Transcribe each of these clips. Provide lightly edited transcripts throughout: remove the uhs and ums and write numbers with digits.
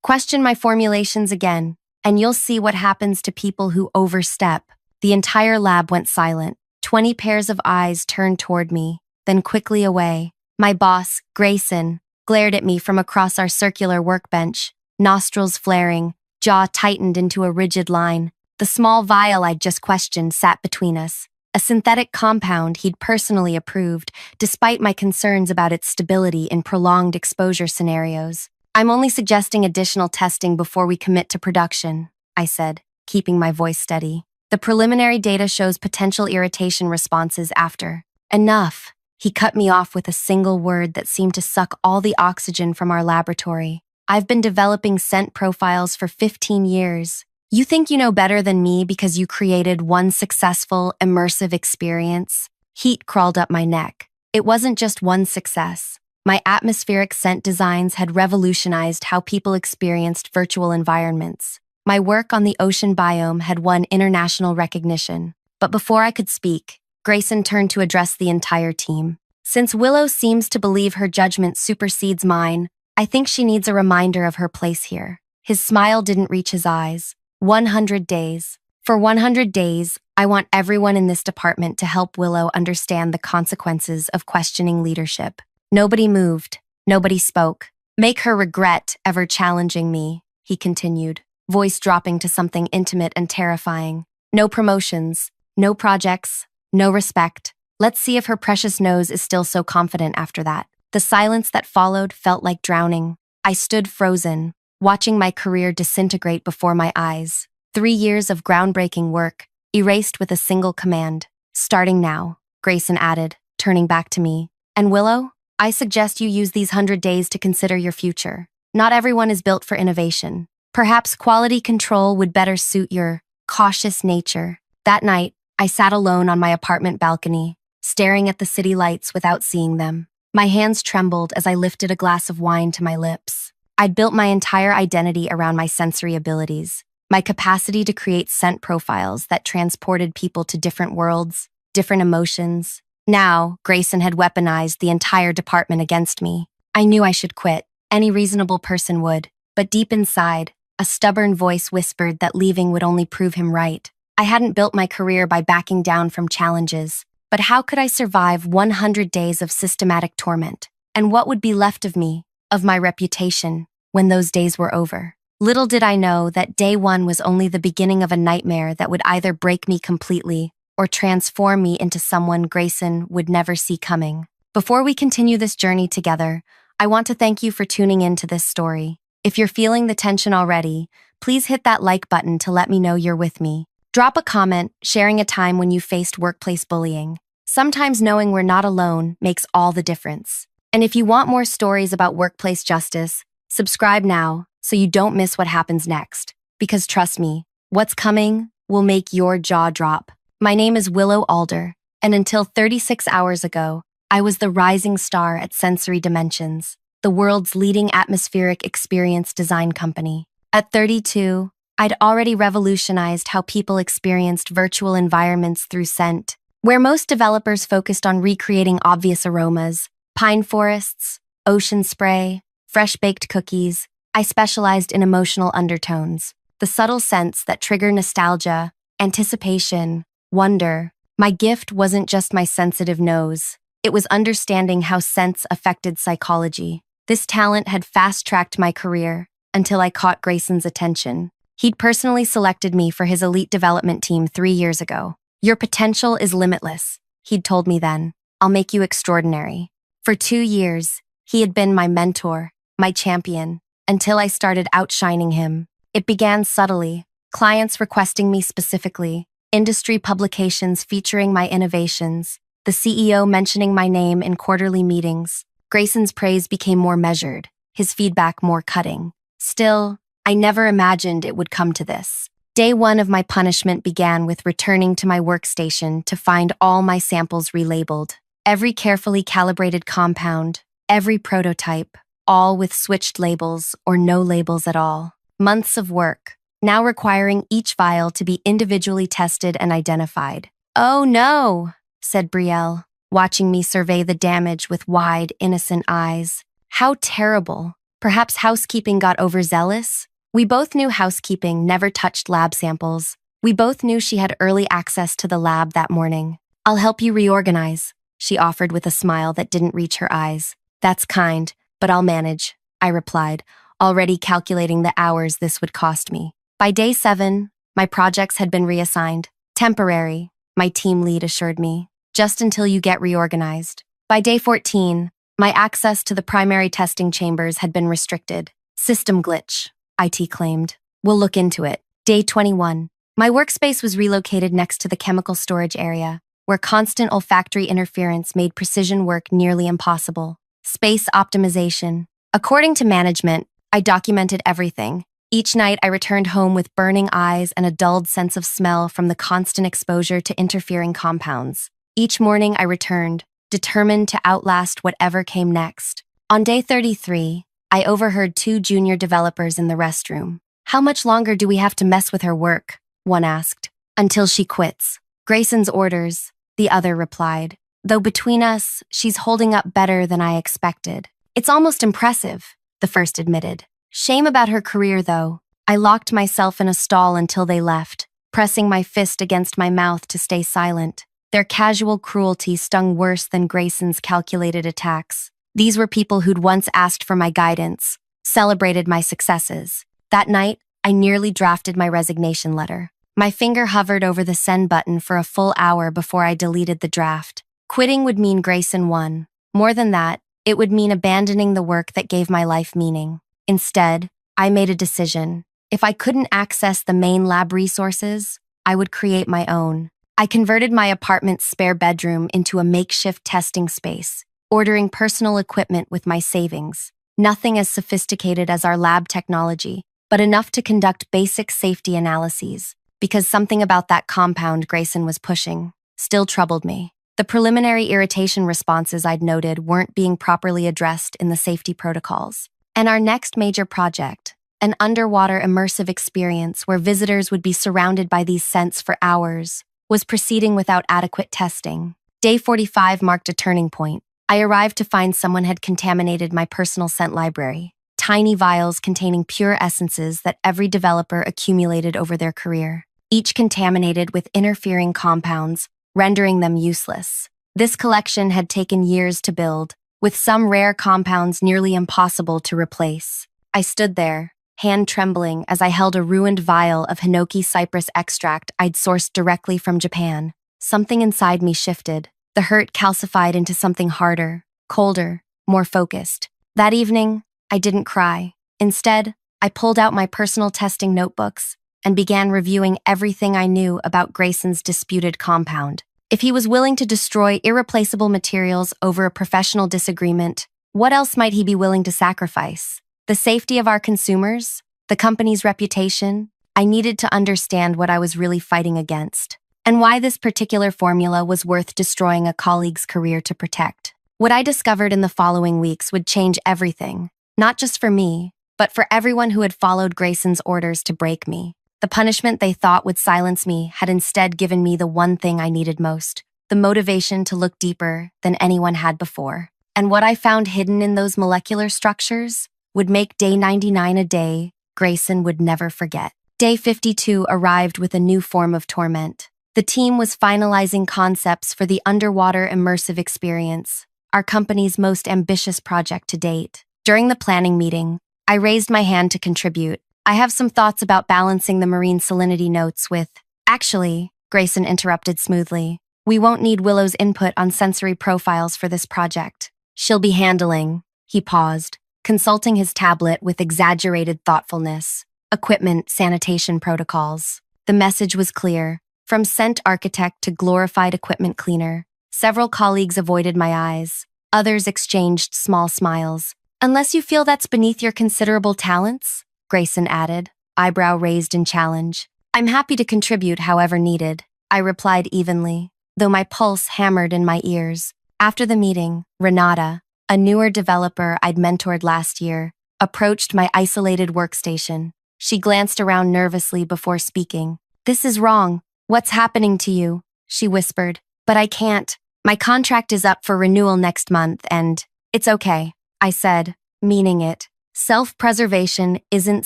Question my formulations again, and you'll see what happens to people who overstep. The entire lab went silent. 20 pairs of eyes turned toward me, then quickly away. My boss, Grayson, glared at me from across our circular workbench, nostrils flaring, jaw tightened into a rigid line. The small vial I'd just questioned sat between us, a synthetic compound he'd personally approved, despite my concerns about its stability in prolonged exposure scenarios. I'm only suggesting additional testing before we commit to production, I said, keeping my voice steady. The preliminary data shows potential irritation responses after. Enough. He cut me off with a single word that seemed to suck all the oxygen from our laboratory. I've been developing scent profiles for 15 years. You think you know better than me because you created one successful, immersive experience? Heat crawled up my neck. It wasn't just one success. My atmospheric scent designs had revolutionized how people experienced virtual environments. My work on the ocean biome had won international recognition. But before I could speak, Grayson turned to address the entire team. Since Willow seems to believe her judgment supersedes mine, I think she needs a reminder of her place here. His smile didn't reach his eyes. 100 days. For 100 days, I want everyone in this department to help Willow understand the consequences of questioning leadership. Nobody moved. Nobody spoke. Make her regret ever challenging me, he continued, voice dropping to something intimate and terrifying. No promotions, no projects, no respect. Let's see if her precious nose is still so confident after that. The silence that followed felt like drowning. I stood frozen, watching my career disintegrate before my eyes. 3 years of groundbreaking work, erased with a single command. Starting now, Grayson added, turning back to me. And Willow, I suggest you use these 100 days to consider your future. Not everyone is built for innovation. Perhaps quality control would better suit your cautious nature. That night, I sat alone on my apartment balcony, staring at the city lights without seeing them. My hands trembled as I lifted a glass of wine to my lips. I'd built my entire identity around my sensory abilities, my capacity to create scent profiles that transported people to different worlds, different emotions. Now, Grayson had weaponized the entire department against me. I knew I should quit. Any reasonable person would. But deep inside, a stubborn voice whispered that leaving would only prove him right. I hadn't built my career by backing down from challenges, but how could I survive 100 days of systematic torment? And what would be left of me, of my reputation, when those days were over? Little did I know that day one was only the beginning of a nightmare that would either break me completely or transform me into someone Grayson would never see coming. Before we continue this journey together, I want to thank you for tuning in to this story. If you're feeling the tension already, please hit that like button to let me know you're with me. Drop a comment sharing a time when you faced workplace bullying. Sometimes knowing we're not alone makes all the difference. And if you want more stories about workplace justice, subscribe now so you don't miss what happens next. Because trust me, what's coming will make your jaw drop. My name is Willow Alder, and until 36 hours ago, I was the rising star at Sensory Dimensions, the world's leading atmospheric experience design company. At 32, I'd already revolutionized how people experienced virtual environments through scent. Where most developers focused on recreating obvious aromas, pine forests, ocean spray, fresh-baked cookies, I specialized in emotional undertones, the subtle scents that trigger nostalgia, anticipation, wonder. My gift wasn't just my sensitive nose. It was understanding how scents affected psychology. This talent had fast-tracked my career until I caught Grayson's attention. He'd personally selected me for his elite development team 3 years ago. Your potential is limitless, he'd told me then. I'll make you extraordinary. For 2 years, he had been my mentor, my champion, until I started outshining him. It began subtly, clients requesting me specifically, industry publications featuring my innovations, the CEO mentioning my name in quarterly meetings. Grayson's praise became more measured, his feedback more cutting. Still, I never imagined it would come to this. Day one of my punishment began with returning to my workstation to find all my samples relabeled. Every carefully calibrated compound, every prototype, all with switched labels or no labels at all. Months of work, now requiring each vial to be individually tested and identified. "Oh no," said Brielle, watching me survey the damage with wide, innocent eyes. "How terrible. Perhaps housekeeping got overzealous? We both knew housekeeping never touched lab samples. We both knew she had early access to the lab that morning. "I'll help you reorganize," she offered with a smile that didn't reach her eyes. "That's kind, but I'll manage," I replied, already calculating the hours this would cost me. By day 7, my projects had been reassigned. "Temporary," my team lead assured me, "just until you get reorganized." By day 14, my access to the primary testing chambers had been restricted. "System glitch," IT claimed. "We'll look into it." Day 21. My workspace was relocated next to the chemical storage area, where constant olfactory interference made precision work nearly impossible. Space optimization. According to management, I documented everything. Each night I returned home with burning eyes and a dulled sense of smell from the constant exposure to interfering compounds. Each morning I returned, determined to outlast whatever came next. On day 33, I overheard 2 junior developers in the restroom. "How much longer do we have to mess with her work?" one asked. "Until she quits. Grayson's orders," the other replied. "Though between us, she's holding up better than I expected." "It's almost impressive," the first admitted. "Shame about her career, though." I locked myself in a stall until they left, pressing my fist against my mouth to stay silent. Their casual cruelty stung worse than Grayson's calculated attacks. These were people who'd once asked for my guidance, celebrated my successes. That night, I nearly drafted my resignation letter. My finger hovered over the send button for a full hour before I deleted the draft. Quitting would mean Grayson won. More than that, it would mean abandoning the work that gave my life meaning. Instead, I made a decision. If I couldn't access the main lab resources, I would create my own. I converted my apartment's spare bedroom into a makeshift testing space, ordering personal equipment with my savings. Nothing as sophisticated as our lab technology, but enough to conduct basic safety analyses, because something about that compound Grayson was pushing still troubled me. The preliminary irritation responses I'd noted weren't being properly addressed in the safety protocols. And our next major project, an underwater immersive experience where visitors would be surrounded by these scents for hours, was proceeding without adequate testing. Day 45 marked a turning point. I arrived to find someone had contaminated my personal scent library, tiny vials containing pure essences that every developer accumulated over their career, each contaminated with interfering compounds, rendering them useless. This collection had taken years to build, with some rare compounds nearly impossible to replace. I stood there, hand trembling as I held a ruined vial of Hinoki cypress extract I'd sourced directly from Japan. Something inside me shifted. The hurt calcified into something harder, colder, more focused. That evening, I didn't cry. Instead, I pulled out my personal testing notebooks and began reviewing everything I knew about Grayson's disputed compound. If he was willing to destroy irreplaceable materials over a professional disagreement, what else might he be willing to sacrifice? The safety of our consumers? The company's reputation? I needed to understand what I was really fighting against, and why this particular formula was worth destroying a colleague's career to protect. What I discovered in the following weeks would change everything, not just for me, but for everyone who had followed Grayson's orders to break me. The punishment they thought would silence me had instead given me the one thing I needed most, the motivation to look deeper than anyone had before. And what I found hidden in those molecular structures would make day 99 a day Grayson would never forget. Day 52 arrived with a new form of torment. The team was finalizing concepts for the underwater immersive experience, our company's most ambitious project to date. During the planning meeting, I raised my hand to contribute. "I have some thoughts about balancing the marine salinity notes with—" "Actually," Grayson interrupted smoothly, "we won't need Willow's input on sensory profiles for this project. She'll be handling—" He paused, consulting his tablet with exaggerated thoughtfulness. "Equipment sanitation protocols." The message was clear. From scent architect to glorified equipment cleaner, several colleagues avoided my eyes. Others exchanged small smiles. "Unless you feel that's beneath your considerable talents," Grayson added, eyebrow raised in challenge. "I'm happy to contribute however needed," I replied evenly, though my pulse hammered in my ears. After the meeting, Renata, a newer developer I'd mentored last year, approached my isolated workstation. She glanced around nervously before speaking. "This is wrong. What's happening to you?" she whispered. "But I can't. My contract is up for renewal next month and—" "It's okay," I said, meaning it. Self-preservation isn't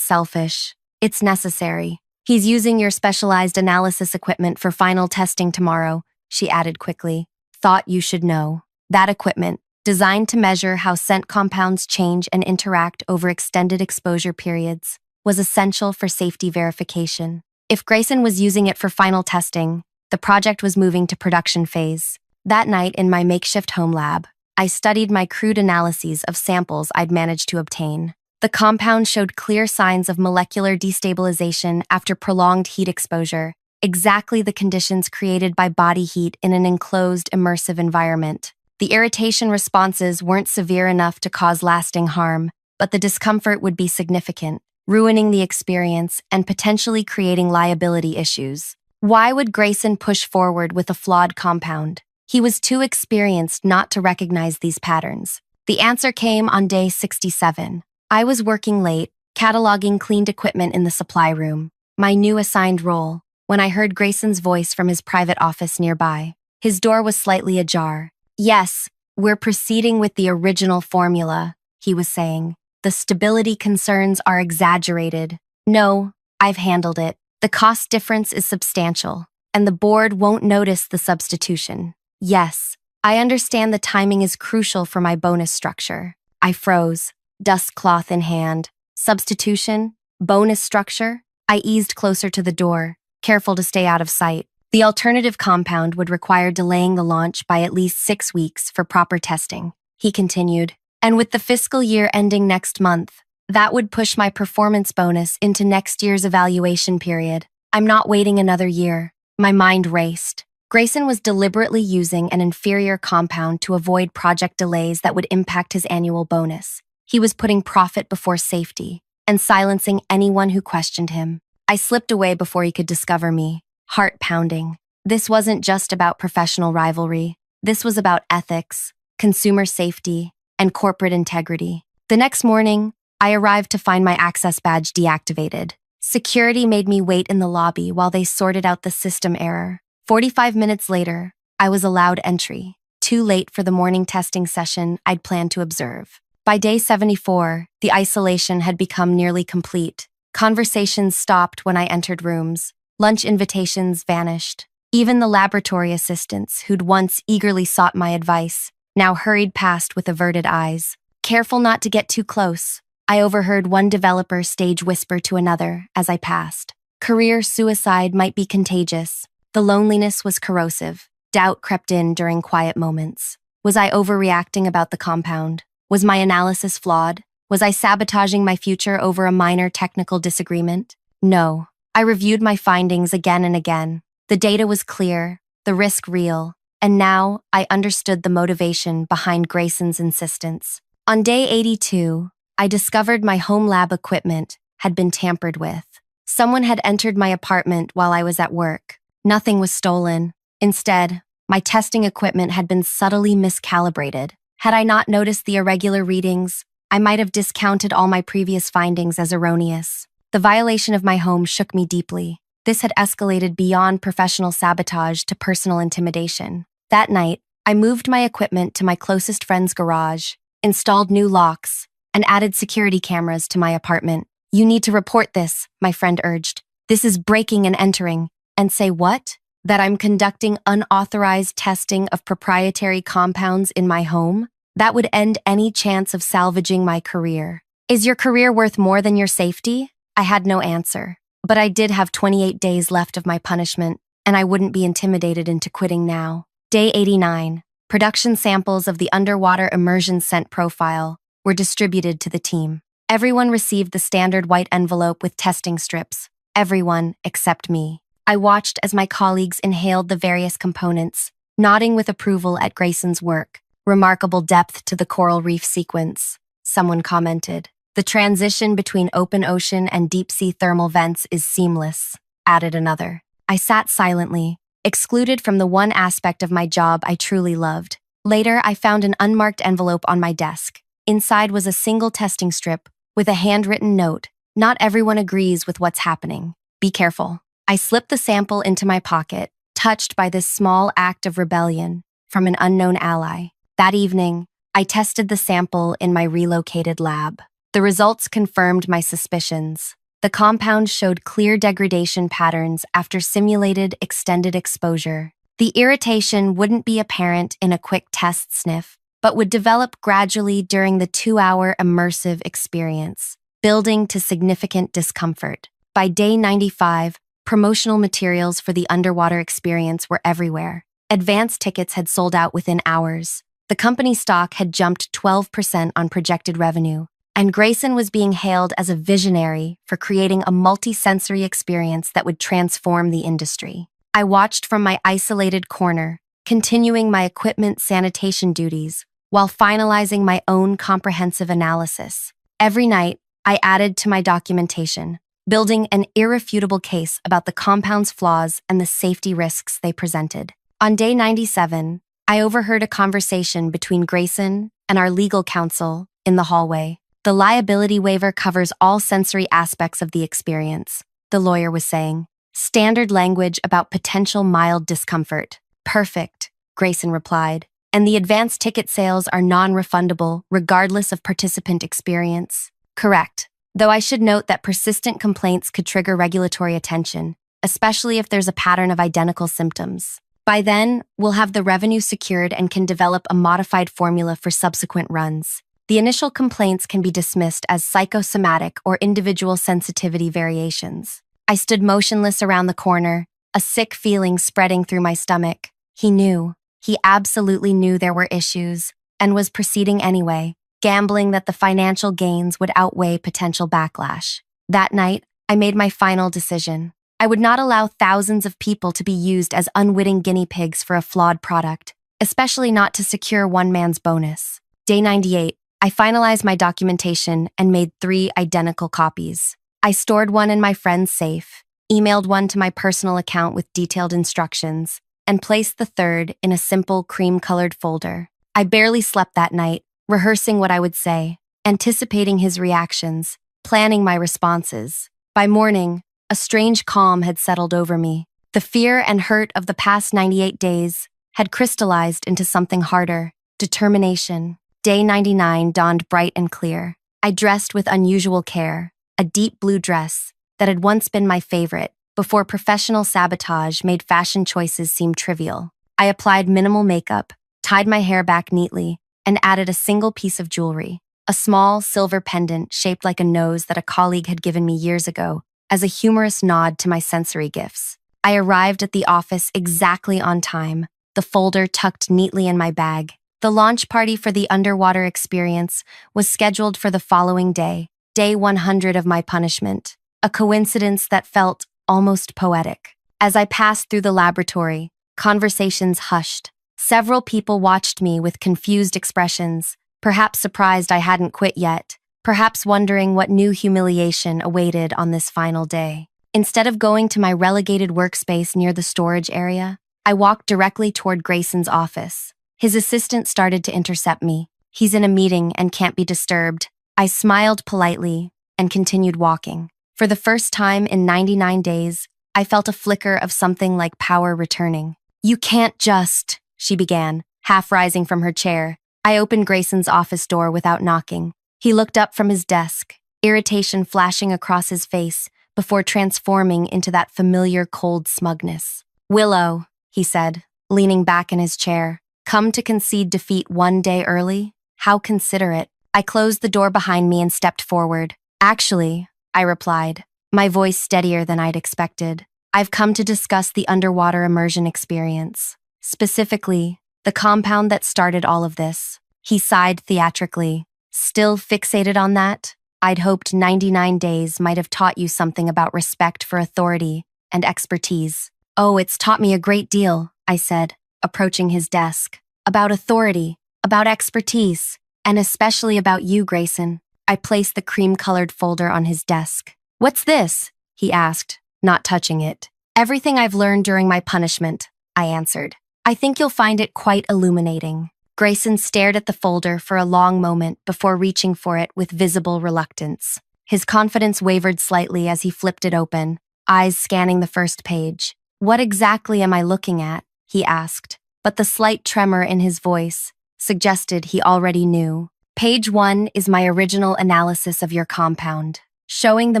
selfish. It's necessary. He's using your specialized analysis equipment for final testing tomorrow, she added quickly. Thought you should know. That equipment, designed to measure how scent compounds change and interact over extended exposure periods, was essential for safety verification. If Grayson was using it for final testing, the project was moving to production phase. That night in my makeshift home lab, I studied my crude analyses of samples I'd managed to obtain. The compound showed clear signs of molecular destabilization after prolonged heat exposure, exactly the conditions created by body heat in an enclosed, immersive environment. The irritation responses weren't severe enough to cause lasting harm, but the discomfort would be significant, ruining the experience and potentially creating liability issues. Why would Grayson push forward with a flawed compound? He was too experienced not to recognize these patterns. The answer came on day 67. I was working late, cataloging cleaned equipment in the supply room, my new assigned role, when I heard Grayson's voice from his private office nearby. His door was slightly ajar. Yes, we're proceeding with the original formula, he was saying. The stability concerns are exaggerated. No, I've handled it. The cost difference is substantial, and the board won't notice the substitution. Yes, I understand the timing is crucial for my bonus structure. I froze, dust cloth in hand. Substitution? Bonus structure? I eased closer to the door, careful to stay out of sight. The alternative compound would require delaying the launch by at least 6 weeks for proper testing, he continued. And with the fiscal year ending next month, that would push my performance bonus into next year's evaluation period. I'm not waiting another year. My mind raced. Grayson was deliberately using an inferior compound to avoid project delays that would impact his annual bonus. He was putting profit before safety and silencing anyone who questioned him. I slipped away before he could discover me, heart pounding. This wasn't just about professional rivalry. This was about ethics, consumer safety, and corporate integrity. The next morning, I arrived to find my access badge deactivated. Security made me wait in the lobby while they sorted out the system error. 45 minutes later, I was allowed entry, too late for the morning testing session I'd planned to observe. By day 74, the isolation had become nearly complete. Conversations stopped when I entered rooms. Lunch invitations vanished. Even the laboratory assistants, who'd once eagerly sought my advice, now hurried past with averted eyes. Careful not to get too close, I overheard one developer stage whisper to another as I passed. Career suicide might be contagious. The loneliness was corrosive. Doubt crept in during quiet moments. Was I overreacting about the compound? Was my analysis flawed? Was I sabotaging my future over a minor technical disagreement? No. I reviewed my findings again and again. The data was clear, the risk real, and now I understood the motivation behind Grayson's insistence. On day 82, I discovered my home lab equipment had been tampered with. Someone had entered my apartment while I was at work. Nothing was stolen. Instead, my testing equipment had been subtly miscalibrated. Had I not noticed the irregular readings, I might have discounted all my previous findings as erroneous. The violation of my home shook me deeply. This had escalated beyond professional sabotage to personal intimidation. That night, I moved my equipment to my closest friend's garage, installed new locks, and added security cameras to my apartment. You need to report this, my friend urged. This is breaking and entering. And say what? That I'm conducting unauthorized testing of proprietary compounds in my home? That would end any chance of salvaging my career. Is your career worth more than your safety? I had no answer. But I did have 28 days left of my punishment, and I wouldn't be intimidated into quitting now. Day 89. Production samples of the underwater immersion scent profile were distributed to the team. Everyone received the standard white envelope with testing strips. Everyone except me. I watched as my colleagues inhaled the various components, nodding with approval at Grayson's work. Remarkable depth to the coral reef sequence, someone commented. The transition between open ocean and deep-sea thermal vents is seamless, added another. I sat silently, excluded from the one aspect of my job I truly loved. Later, I found an unmarked envelope on my desk. Inside was a single testing strip with a handwritten note. Not everyone agrees with what's happening. Be careful. I slipped the sample into my pocket, touched by this small act of rebellion from an unknown ally. That evening, I tested the sample in my relocated lab. The results confirmed my suspicions. The compound showed clear degradation patterns after simulated extended exposure. The irritation wouldn't be apparent in a quick test sniff, but would develop gradually during the 2-hour immersive experience, building to significant discomfort. By day 95, promotional materials for the underwater experience were everywhere. Advance tickets had sold out within hours. The company stock had jumped 12% on projected revenue, and Grayson was being hailed as a visionary for creating a multi-sensory experience that would transform the industry. I watched from my isolated corner, continuing my equipment sanitation duties while finalizing my own comprehensive analysis. Every night, I added to my documentation, building an irrefutable case about the compound's flaws and the safety risks they presented. On day 97, I overheard a conversation between Grayson and our legal counsel in the hallway. The liability waiver covers all sensory aspects of the experience, the lawyer was saying. Standard language about potential mild discomfort. Perfect, Grayson replied. And the advance ticket sales are non-refundable, regardless of participant experience. Correct, though I should note that persistent complaints could trigger regulatory attention, especially if there's a pattern of identical symptoms. By then, we'll have the revenue secured and can develop a modified formula for subsequent runs. The initial complaints can be dismissed as psychosomatic or individual sensitivity variations. I stood motionless around the corner, a sick feeling spreading through my stomach. He knew. He absolutely knew there were issues, and was proceeding anyway, gambling that the financial gains would outweigh potential backlash. That night, I made my final decision. I would not allow thousands of people to be used as unwitting guinea pigs for a flawed product, especially not to secure one man's bonus. Day 98, I finalized my documentation and made 3 identical copies. I stored one in my friend's safe, emailed one to my personal account with detailed instructions, and placed the third in a simple cream-colored folder. I barely slept that night, rehearsing what I would say, anticipating his reactions, planning my responses. By morning, a strange calm had settled over me. The fear and hurt of the past 98 days had crystallized into something harder, determination. Day 99 dawned bright and clear. I dressed with unusual care, a deep blue dress that had once been my favorite, before professional sabotage made fashion choices seem trivial. I applied minimal makeup, tied my hair back neatly, and added a single piece of jewelry, a small silver pendant shaped like a nose that a colleague had given me years ago, as a humorous nod to my sensory gifts. I arrived at the office exactly on time, the folder tucked neatly in my bag. The launch party for the underwater experience was scheduled for the following day, day 100 of my punishment, a coincidence that felt almost poetic. As I passed through the laboratory, conversations hushed. Several people watched me with confused expressions, perhaps surprised I hadn't quit yet, perhaps wondering what new humiliation awaited on this final day. Instead of going to my relegated workspace near the storage area, I walked directly toward Grayson's office. His assistant started to intercept me. He's in a meeting and can't be disturbed. I smiled politely and continued walking. For the first time in 99 days, I felt a flicker of something like power returning. "You can't just," she began, half rising from her chair. I opened Grayson's office door without knocking. He looked up from his desk, irritation flashing across his face before transforming into that familiar cold smugness. "Willow," he said, leaning back in his chair, "come to concede defeat one day early? How considerate." I closed the door behind me and stepped forward. "Actually," I replied, my voice steadier than I'd expected, "I've come to discuss the underwater immersion experience. Specifically, the compound that started all of this." He sighed theatrically. "Still fixated on that? I'd hoped 99 days might have taught you something about respect for authority and expertise." "Oh, it's taught me a great deal," I said, approaching his desk. "About authority, about expertise, and especially about you, Grayson." I placed the cream-colored folder on his desk. "What's this?" he asked, not touching it. "Everything I've learned during my punishment," I answered. "I think you'll find it quite illuminating." Grayson stared at the folder for a long moment before reaching for it with visible reluctance. His confidence wavered slightly as he flipped it open, eyes scanning the first page. "What exactly am I looking at?" he asked, but the slight tremor in his voice suggested he already knew. Page 1 is my original analysis of your compound, showing the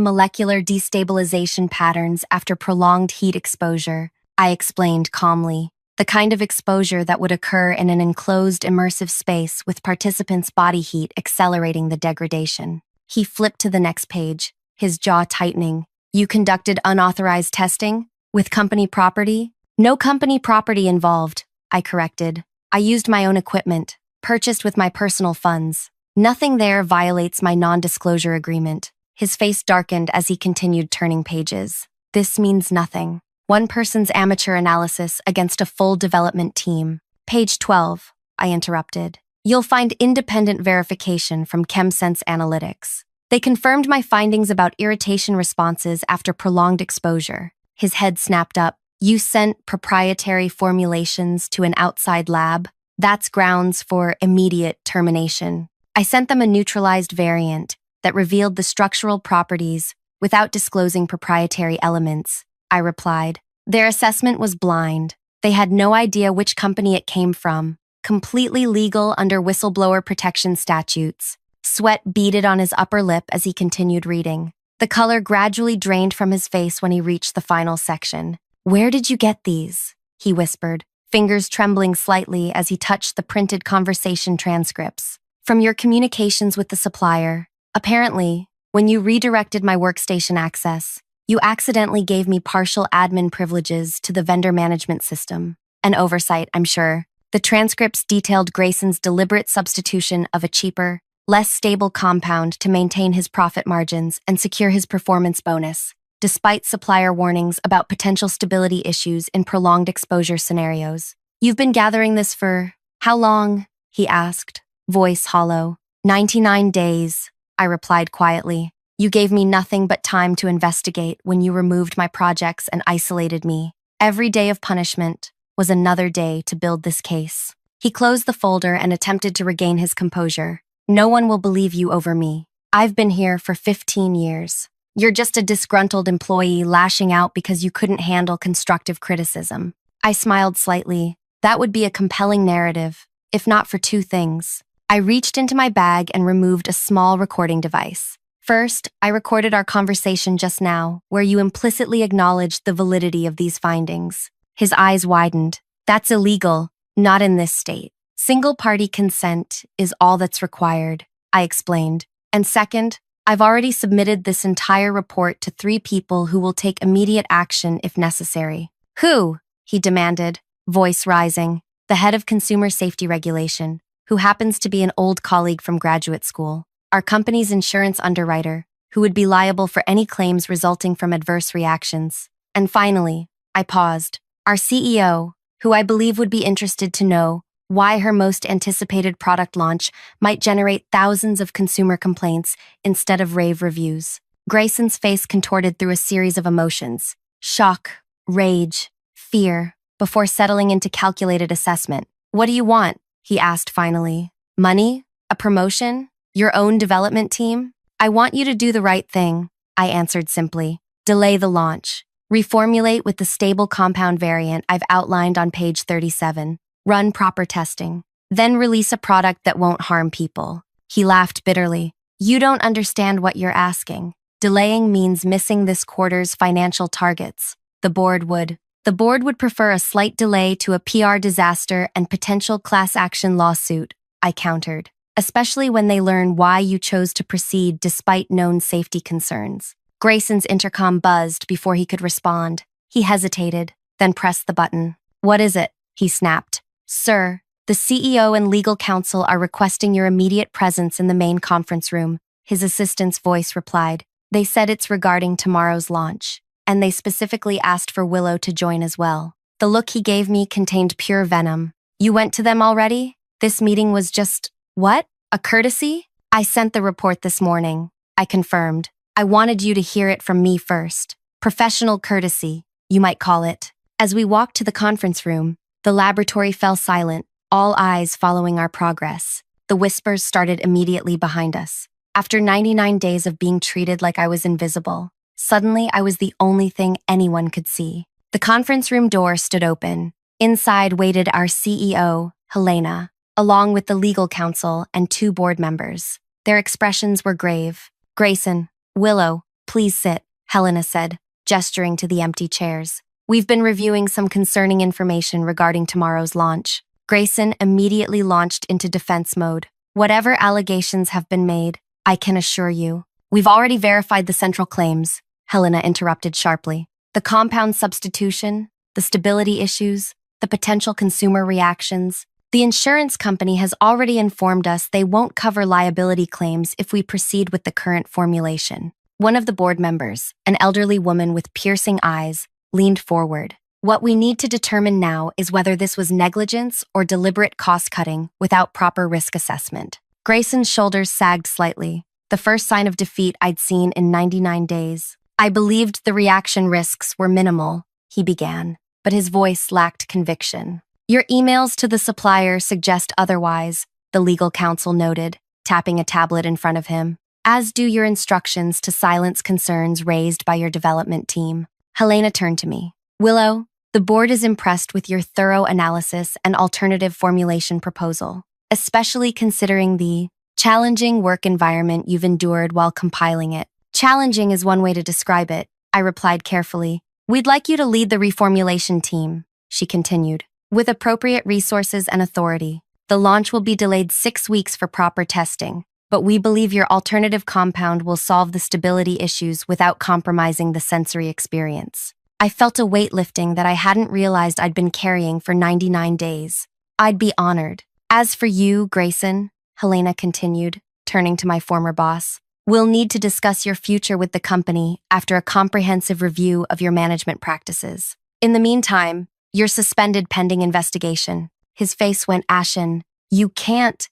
molecular destabilization patterns after prolonged heat exposure, I explained calmly. The kind of exposure that would occur in an enclosed immersive space with participants' body heat accelerating the degradation. He flipped to the next page, his jaw tightening. You conducted unauthorized testing? With company property? No company property involved, I corrected. I used my own equipment, purchased with my personal funds. Nothing there violates my non-disclosure agreement. His face darkened as he continued turning pages. This means nothing. One person's amateur analysis against a full development team. Page 12, I interrupted. You'll find independent verification from ChemSense Analytics. They confirmed my findings about irritation responses after prolonged exposure. His head snapped up. You sent proprietary formulations to an outside lab? That's grounds for immediate termination. I sent them a neutralized variant that revealed the structural properties without disclosing proprietary elements, I replied. Their assessment was blind. They had no idea which company it came from. Completely legal under whistleblower protection statutes. Sweat beaded on his upper lip as he continued reading. The color gradually drained from his face when he reached the final section. Where did you get these? He whispered, fingers trembling slightly as he touched the printed conversation transcripts. From your communications with the supplier. Apparently, when you redirected my workstation access, you accidentally gave me partial admin privileges to the vendor management system. An oversight, I'm sure. The transcripts detailed Grayson's deliberate substitution of a cheaper, less stable compound to maintain his profit margins and secure his performance bonus, despite supplier warnings about potential stability issues in prolonged exposure scenarios. You've been gathering this for how long? He asked, voice hollow. 99 days, I replied quietly. You gave me nothing but time to investigate when you removed my projects and isolated me. Every day of punishment was another day to build this case. He closed the folder and attempted to regain his composure. No one will believe you over me. I've been here for 15 years. You're just a disgruntled employee lashing out because you couldn't handle constructive criticism. I smiled slightly. That would be a compelling narrative, if not for two things. I reached into my bag and removed a small recording device. First, I recorded our conversation just now, where you implicitly acknowledged the validity of these findings. His eyes widened. That's illegal, not in this state. Single-party consent is all that's required, I explained. And second, I've already submitted this entire report to 3 people who will take immediate action if necessary. Who? He demanded, voice rising. The head of consumer safety regulation, who happens to be an old colleague from graduate school. Our company's insurance underwriter, who would be liable for any claims resulting from adverse reactions. And finally, I paused, our CEO, who I believe would be interested to know why her most anticipated product launch might generate thousands of consumer complaints instead of rave reviews. Grayson's face contorted through a series of emotions, shock, rage, fear, before settling into calculated assessment. What do you want? He asked finally. Money? A promotion? Your own development team? I want you to do the right thing, I answered simply. Delay the launch. Reformulate with the stable compound variant I've outlined on page 37. Run proper testing. Then release a product that won't harm people. He laughed bitterly. You don't understand what you're asking. Delaying means missing this quarter's financial targets. The board would prefer a slight delay to a PR disaster and potential class action lawsuit, I countered. Especially when they learn why you chose to proceed despite known safety concerns. Grayson's intercom buzzed before he could respond. He hesitated, then pressed the button. What is it? He snapped. Sir, the CEO and legal counsel are requesting your immediate presence in the main conference room, his assistant's voice replied. They said it's regarding tomorrow's launch, and they specifically asked for Willow to join as well. The look he gave me contained pure venom. You went to them already? This meeting was just... What? A courtesy? I sent the report this morning, I confirmed. I wanted you to hear it from me first. Professional courtesy, you might call it. As we walked to the conference room, the laboratory fell silent, all eyes following our progress. The whispers started immediately behind us. After 99 days of being treated like I was invisible, suddenly I was the only thing anyone could see. The conference room door stood open. Inside waited our CEO, Helena, along with the legal counsel and 2 board members. Their expressions were grave. "Grayson, Willow, please sit," Helena said, gesturing to the empty chairs. "We've been reviewing some concerning information regarding tomorrow's launch." Grayson immediately launched into defense mode. "Whatever allegations have been made, I can assure you, we've already verified the central claims," Helena interrupted sharply. "The compound substitution, the stability issues, the potential consumer reactions. The insurance company has already informed us they won't cover liability claims if we proceed with the current formulation." One of the board members, an elderly woman with piercing eyes, leaned forward. "What we need to determine now is whether this was negligence or deliberate cost-cutting without proper risk assessment." Grayson's shoulders sagged slightly, the first sign of defeat I'd seen in 99 days. "I believed the reaction risks were minimal," he began, but his voice lacked conviction. "Your emails to the supplier suggest otherwise," the legal counsel noted, tapping a tablet in front of him, "as do your instructions to silence concerns raised by your development team." Helena turned to me. "Willow, the board is impressed with your thorough analysis and alternative formulation proposal, especially considering the challenging work environment you've endured while compiling it." "Challenging is one way to describe it," I replied carefully. "We'd like you to lead the reformulation team," she continued, "with appropriate resources and authority. The launch will be delayed 6 weeks for proper testing, but we believe your alternative compound will solve the stability issues without compromising the sensory experience." I felt a weight lifting that I hadn't realized I'd been carrying for 99 days. "I'd be honored. As for you, Grayson," Helena continued, turning to my former boss, "we'll need to discuss your future with the company after a comprehensive review of your management practices. In the meantime, you're suspended pending investigation." His face went ashen. "You can't.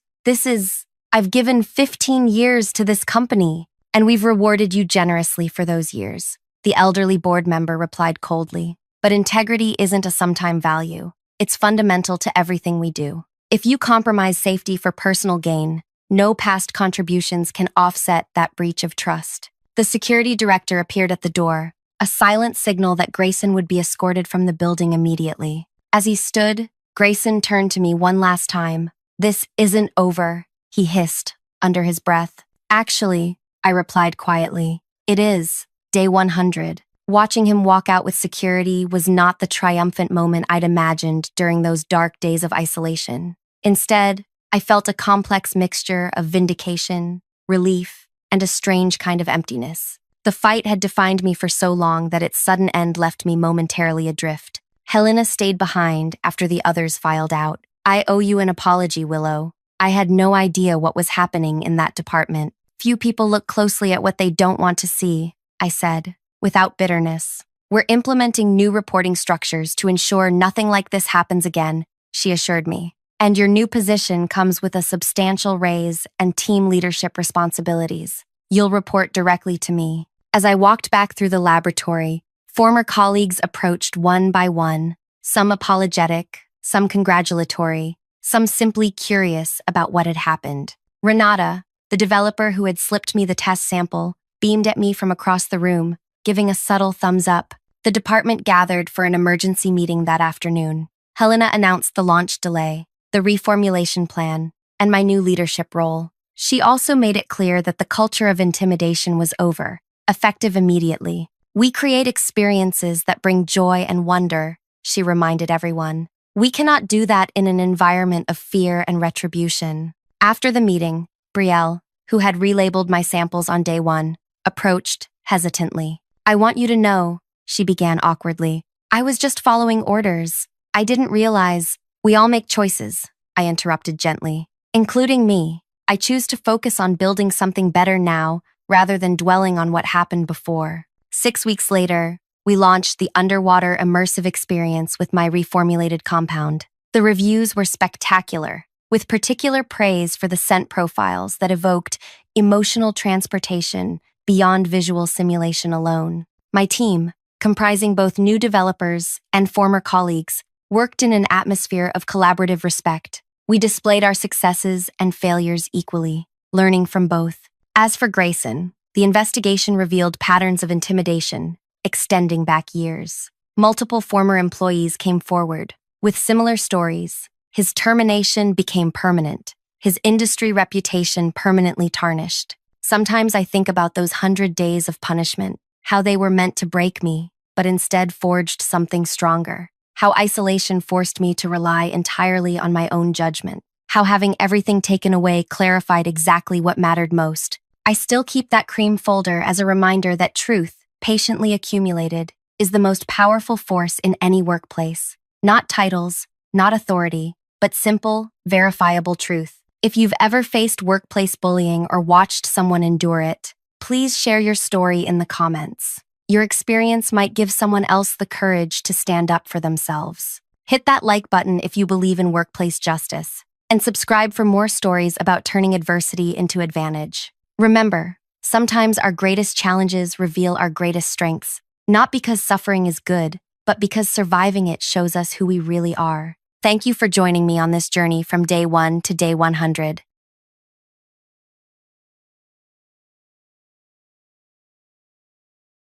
I've given 15 years to this company, and we've rewarded you generously for those years," the elderly board member replied coldly. "But integrity isn't a sometime value. It's fundamental to everything we do. If you compromise safety for personal gain, no past contributions can offset that breach of trust." The security director appeared at the door, a silent signal that Grayson would be escorted from the building immediately. As he stood, Grayson turned to me one last time. "This isn't over," he hissed under his breath. "Actually," I replied quietly, "it is. Day 100. Watching him walk out with security was not the triumphant moment I'd imagined during those dark days of isolation. Instead, I felt a complex mixture of vindication, relief, and a strange kind of emptiness. The fight had defined me for so long that its sudden end left me momentarily adrift. Helena stayed behind after the others filed out. "I owe you an apology, Willow. I had no idea what was happening in that department. Few people look closely at what they don't want to see," I said, without bitterness. "We're implementing new reporting structures to ensure nothing like this happens again," she assured me. "And your new position comes with a substantial raise and team leadership responsibilities. You'll report directly to me." As I walked back through the laboratory, former colleagues approached one by one, some apologetic, some congratulatory, some simply curious about what had happened. Renata, the developer who had slipped me the test sample, beamed at me from across the room, giving a subtle thumbs up. The department gathered for an emergency meeting that afternoon. Helena announced the launch delay, the reformulation plan, and my new leadership role. She also made it clear that the culture of intimidation was over, effective immediately. "We create experiences that bring joy and wonder," she reminded everyone. "We cannot do that in an environment of fear and retribution." After the meeting, Brielle, who had relabeled my samples on day 1, approached hesitantly. "I want you to know," she began awkwardly, "I was just following orders. I didn't realize we all make choices," I interrupted gently. "Including me. I choose to focus on building something better now rather than dwelling on what happened before." 6 weeks later, we launched the underwater immersive experience with my reformulated compound. The reviews were spectacular, with particular praise for the scent profiles that evoked emotional transportation beyond visual simulation alone. My team, comprising both new developers and former colleagues, worked in an atmosphere of collaborative respect. We displayed our successes and failures equally, learning from both. As for Grayson, the investigation revealed patterns of intimidation, extending back years. Multiple former employees came forward, with similar stories, His termination became permanent, his industry reputation permanently tarnished. Sometimes I think about those 100 days of punishment, how they were meant to break me, but instead forged something stronger. How isolation forced me to rely entirely on my own judgment. How having everything taken away clarified exactly what mattered most. I still keep that cream folder as a reminder that truth, patiently accumulated, is the most powerful force in any workplace. Not titles, not authority, but simple, verifiable truth. If you've ever faced workplace bullying or watched someone endure it, please share your story in the comments. Your experience might give someone else the courage to stand up for themselves. Hit that like button if you believe in workplace justice, and subscribe for more stories about turning adversity into advantage. Remember, sometimes our greatest challenges reveal our greatest strengths, not because suffering is good, but because surviving it shows us who we really are. Thank you for joining me on this journey from day 1 to day 100.